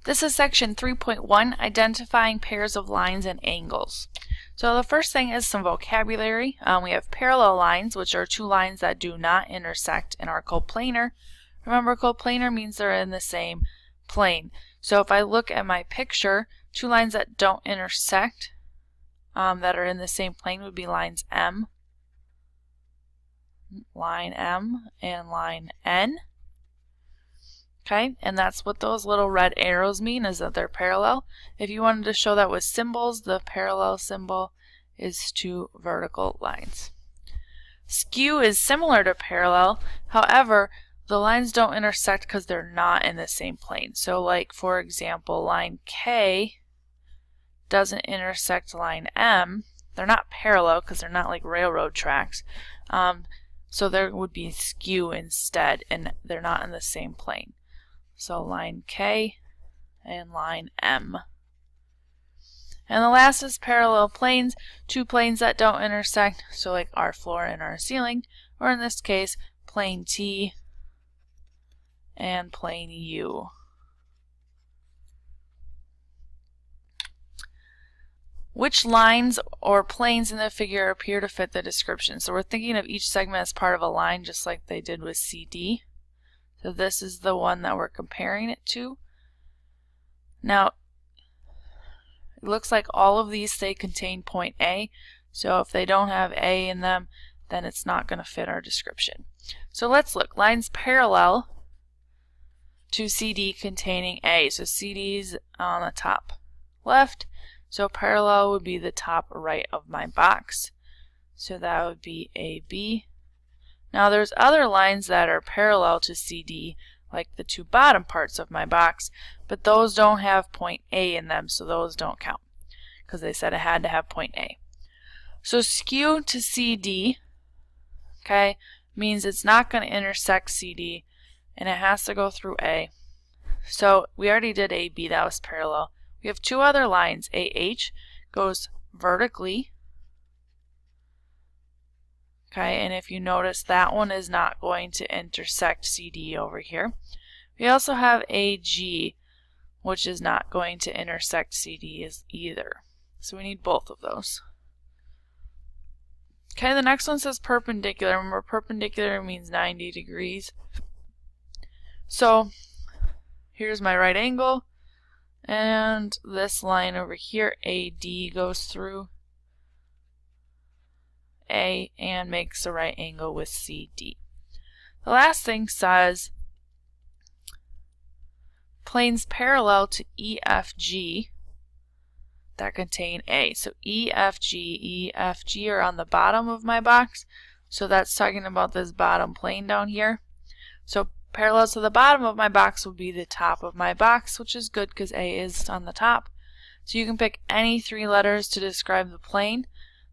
This is section 3.1, identifying pairs of lines and angles. So the first thing is some vocabulary. We have parallel lines, which are two lines that do not intersect and are coplanar. Remember, coplanar means they're in the same plane. So if I look at my picture, two lines that don't intersect that are in the same plane would be lines M, line M, and line N. Okay, and that's what those little red arrows mean, is that they're parallel. If you wanted to show that with symbols, the parallel symbol is two vertical lines. Skew is similar to parallel, however, the lines don't intersect because they're not in the same plane. So like, for example, line K doesn't intersect line M. They're not parallel because they're not like railroad tracks. So there would be skew instead, and they're not in the same plane. So line K and line M. And the last is parallel planes, two planes that don't intersect, so like our floor and our ceiling, or in this case, plane T and plane U. Which lines or planes in the figure appear to fit the description? So we're thinking of each segment as part of a line, just like they did with CD. So this is the one that we're comparing it to. Now, it looks like all of these, they contain point A. So if they don't have A in them, then it's not going to fit our description. So let's look. Lines parallel to CD containing A. So CD is on the top left. So parallel would be the top right of my box. So that would be AB. Now there's other lines that are parallel to CD, like the two bottom parts of my box, but those don't have point A in them, so those don't count, because they said it had to have point A. So skew to CD, okay, means it's not going to intersect CD, and it has to go through A. So we already did AB, that was parallel. We have two other lines. AH goes vertically. Okay, and if you notice, that one is not going to intersect CD over here. We also have AG, which is not going to intersect CD either. So we need both of those. Okay, the next one says perpendicular. Remember, perpendicular means 90 degrees. So here's my right angle, and this line over here, AD, goes through A and makes a right angle with CD. The last thing says planes parallel to EFG that contain A. So EFG are on the bottom of my box. So that's talking about this bottom plane down here. So parallel to the bottom of my box would be the top of my box, which is good because A is on the top. So you can pick any three letters to describe the plane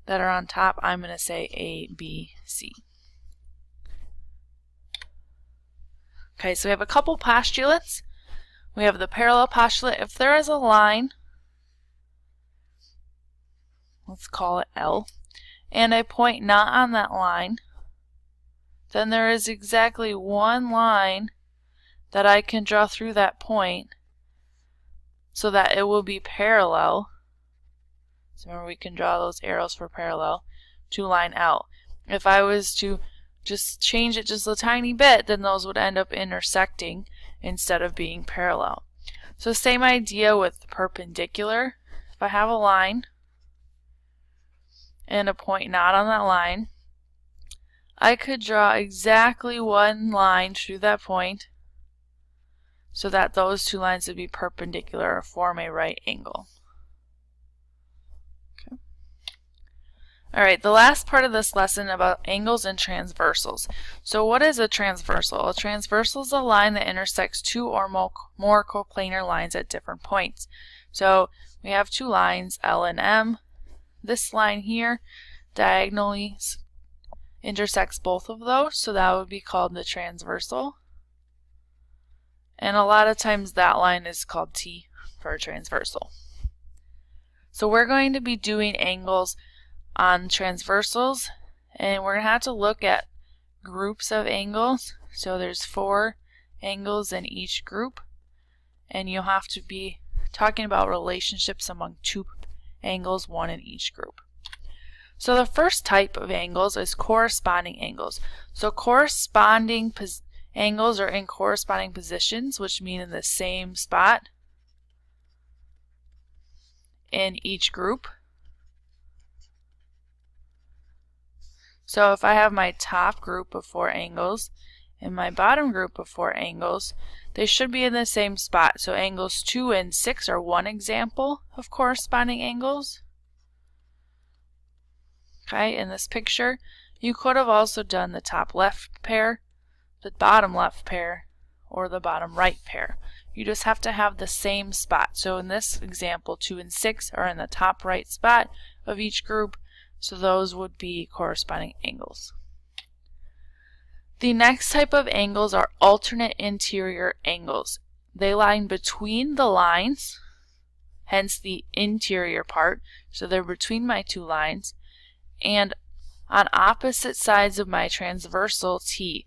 that are on top. I'm going to say A, B, C. Okay, so we have a couple postulates. We have the parallel postulate. If there is a line, let's call it L, and a point not on that line, then there is exactly one line that I can draw through that point so that it will be parallel. So remember, we can draw those arrows for parallel to line L. If I was to just change it just a tiny bit, then those would end up intersecting instead of being parallel. So same idea with perpendicular. If I have a line and a point not on that line, I could draw exactly one line through that point so that those two lines would be perpendicular or form a right angle. Okay. Alright, the last part of this lesson about angles and transversals. So what is a transversal? A transversal is a line that intersects two or more coplanar lines at different points. So we have two lines, L and M. This line here diagonally intersects both of those, so that would be called the transversal. And a lot of times that line is called T for a transversal. So we're going to be doing angles on transversals, and we're going to have to look at groups of angles. So there's 4 angles in each group, and you'll have to be talking about relationships among two angles, one in each group. So the first type of angles is corresponding angles. So corresponding angles are in corresponding positions, which mean in the same spot in each group. So if I have my top group of 4 angles and my bottom group of 4 angles, they should be in the same spot. So angles 2 and 6 are one example of corresponding angles. Okay, in this picture, you could have also done the top left pair, the bottom left pair, or the bottom right pair. You just have to have the same spot. So in this example, 2 and 6 are in the top right spot of each group, so those would be corresponding angles. The next type of angles are alternate interior angles. They lie between the lines, hence the interior part, so they're between my two lines, and on opposite sides of my transversal T,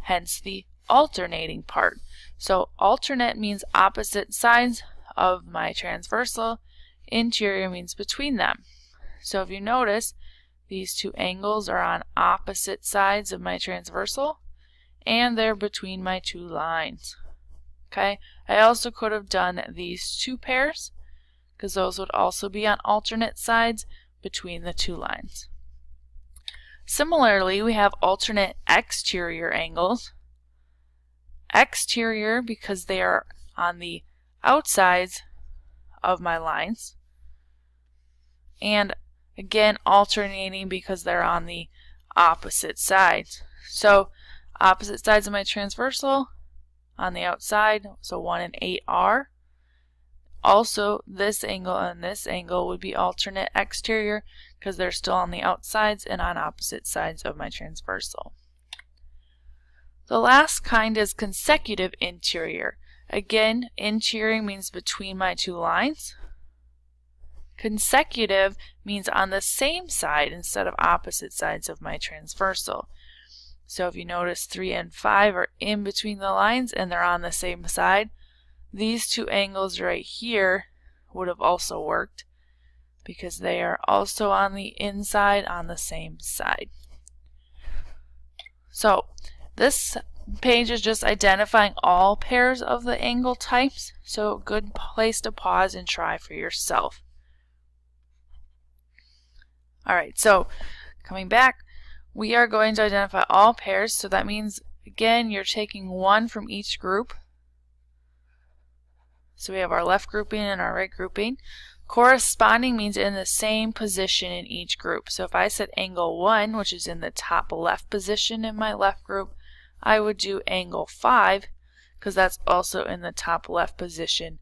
hence the alternating part. So alternate means opposite sides of my transversal, interior means between them. So if you notice, these two angles are on opposite sides of my transversal, and they're between my two lines. Okay, I also could have done these two pairs, because those would also be on alternate sides between the two lines. Similarly, we have alternate exterior angles. Exterior because they are on the outsides of my lines, and again alternating because they're on the opposite sides. So opposite sides of my transversal on the outside, so 1 and 8 are. Also this angle and this angle would be alternate exterior because they're still on the outsides and on opposite sides of my transversal. The last kind is consecutive interior. Again, interior means between my two lines. Consecutive means on the same side instead of opposite sides of my transversal. So if you notice 3 and 5 are in between the lines and they're on the same side, these two angles right here would have also worked because they are also on the inside on the same side. So this page is just identifying all pairs of the angle types, so a good place to pause and try for yourself. Alright, so coming back, we are going to identify all pairs, so that means again you're taking one from each group. So we have our left grouping and our right grouping. Corresponding means in the same position in each group. So if I said angle 1, which is in the top left position in my left group, I would do angle 5 because that's also in the top left position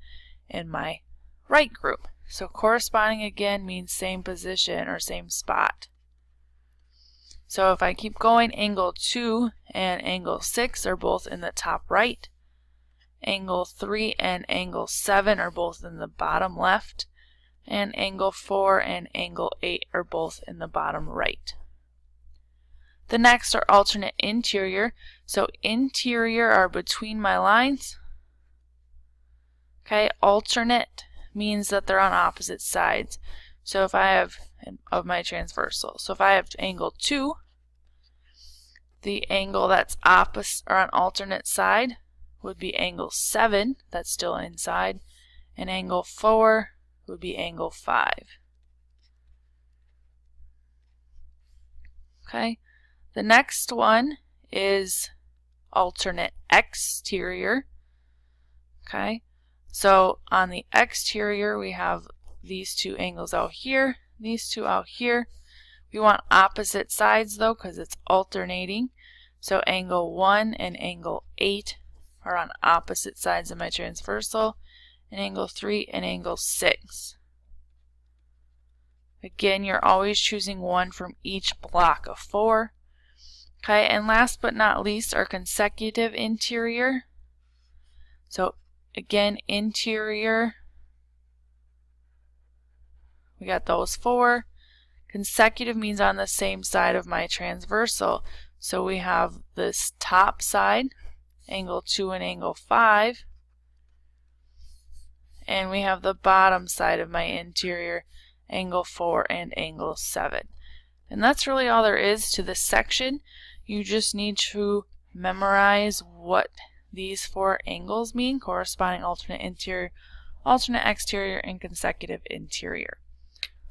in my right group. So corresponding again means same position or same spot. So if I keep going, angle 2 and angle 6 are both in the top right. Angle 3 and angle 7 are both in the bottom left. And angle 4 and angle 8 are both in the bottom right. The next are alternate interior. So interior are between my lines. Okay, alternate means that they're on opposite sides. So if I have of my transversal. So if I have angle 2, the angle that's opposite or on alternate side would be angle 7, that's still inside, and angle 4 would be angle 5. Okay, the next one is alternate exterior. Okay, so on the exterior we have these two angles out here, these two out here. We want opposite sides though because it's alternating. So angle 1 and angle 8 are on opposite sides of my transversal, and angle 3 and angle 6. Again, you're always choosing one from each block of 4. Okay, and last but not least are consecutive interior. So again, interior, we got those 4. Consecutive means on the same side of my transversal. So we have this top side, angle 2 and angle 5. and we have the bottom side of my interior, angle 4 and angle 7. And that's really all there is to this section. You just need to memorize what these 4 angles mean: corresponding alternate interior, alternate exterior, and consecutive interior.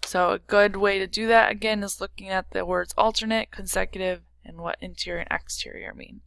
So a good way to do that again is looking at the words alternate, consecutive, and what interior and exterior mean.